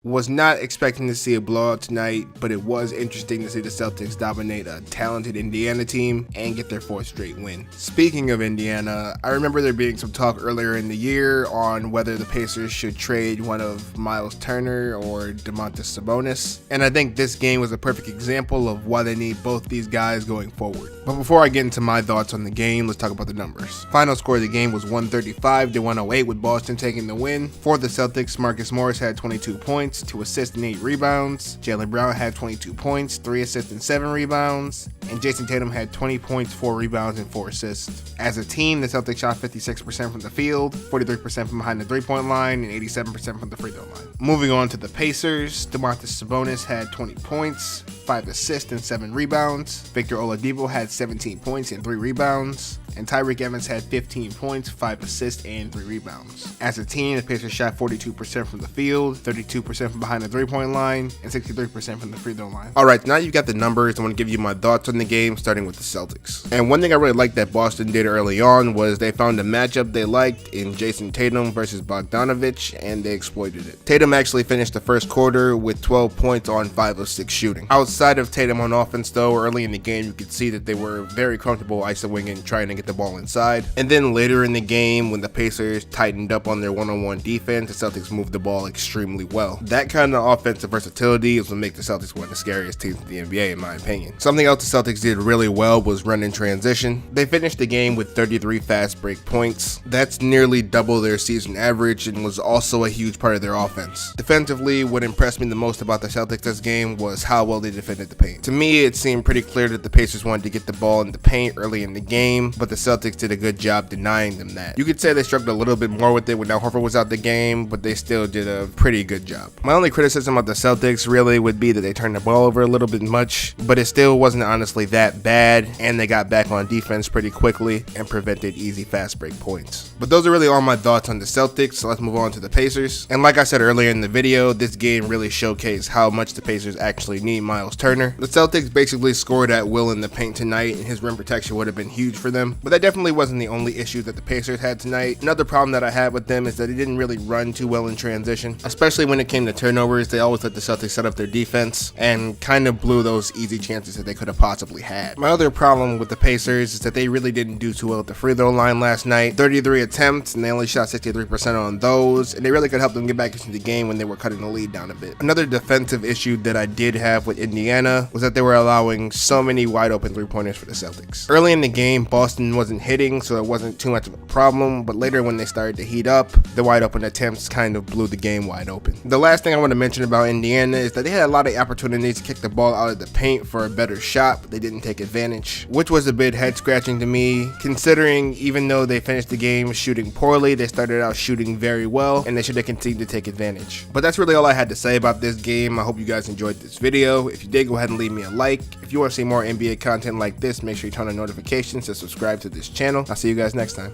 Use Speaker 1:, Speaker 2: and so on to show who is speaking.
Speaker 1: Was not expecting to see a blowout tonight, but it was interesting to see the Celtics dominate a talented Indiana team and get their 4th straight win. Speaking of Indiana, I remember there being some talk earlier in the year on whether the Pacers should trade one of Myles Turner or Sabonis, and I think this game was a perfect example of why they need both these guys going forward. But before I get into my thoughts on the game, let's talk about the numbers. Final score of the game was 135-108 with Boston taking the win. For the Celtics, Marcus Morris had 22 points, 2 assists and 8 rebounds. Jaylen Brown had 22 points, 3 assists and 7 rebounds. And Jason Tatum had 20 points, 4 rebounds, and 4 assists. As a team, the Celtics shot 56% from the field, 43% from behind the 3-point line, and 87% from the free throw line. Moving on to the Pacers, Sabonis had 20 points, 5 assists, and 7 rebounds. Victor Oladipo had 17 points and 3 rebounds. And Tyreke Evans had 15 points, 5 assists, and 3 rebounds. As a team, the Pacers shot 42% from the field, 32% from behind the 3-point line, and 63% from the free throw line. Alright, now you've got the numbers. I want to give you my thoughts on the game, starting with the Celtics. And one thing I really liked that Boston did early on was they found a matchup they liked in Jason Tatum versus Bogdanovic, and they exploited it. Tatum actually finished the first quarter with 12 points on 5 of 6 shooting. Outside of Tatum on offense though, early in the game you could see that they were very comfortable isoing and trying to get the ball inside. And then later in the game, when the Pacers tightened up on their one-on-one defense, the Celtics moved the ball extremely well. That kind of offensive versatility is what makes the Celtics one of the scariest teams in the NBA in my opinion. Something else the Celtics did really well was run in transition. They finished the game with 33 fast break points. That's nearly double their season average and was also a huge part of their offense. Defensively, what impressed me the most about the Celtics this game was how well they defended the paint. To me, it seemed pretty clear that the Pacers wanted to get the ball in the paint early in the game, but the Celtics did a good job denying them that. You could say they struggled a little bit more with it when Al Horford was out the game, but they still did a pretty good job. My only criticism of the Celtics really would be that they turned the ball over a little bit much, but it still wasn't honestly that bad, and they got back on defense pretty quickly and prevented easy fast break points. But those are really all my thoughts on the Celtics, so let's move on to the Pacers. And like I said earlier in the video, this game really showcased how much the Pacers actually need Myles Turner. The Celtics basically scored at will in the paint tonight, and his rim protection would have been huge for them, but that definitely wasn't the only issue that the Pacers had tonight. Another problem that I had with them is that they didn't really run too well in transition, especially when it came to turnovers. They always let the Celtics set up their defense and kind of blew those easy chances that they could have possibly had. My other problem with the Pacers is that they really didn't do too well at the free throw line last night. 33 attempts and they only shot 63% on those, and they really could help them get back into the game when they were cutting the lead down a bit. Another defensive issue that I did have with Indiana was that they were allowing so many wide open 3-pointers for the Celtics. Early in the game, Boston wasn't hitting, so it wasn't too much of a problem, but later when they started to heat up, the wide open attempts kind of blew the game wide open. The last thing I want to mention about Indiana is that they had a lot of opportunities to kick the ball out of the paint for a better shot, but they didn't take advantage, which was a bit head scratching to me, considering even though they finished the game shooting poorly, they started out shooting very well, and they should have continued to take advantage. But that's really all I had to say about this game. I hope you guys enjoyed this video. If you did, go ahead and leave me a like. If you want to see more NBA content like this, make sure you turn on notifications and subscribe to this channel. I'll see you guys next time.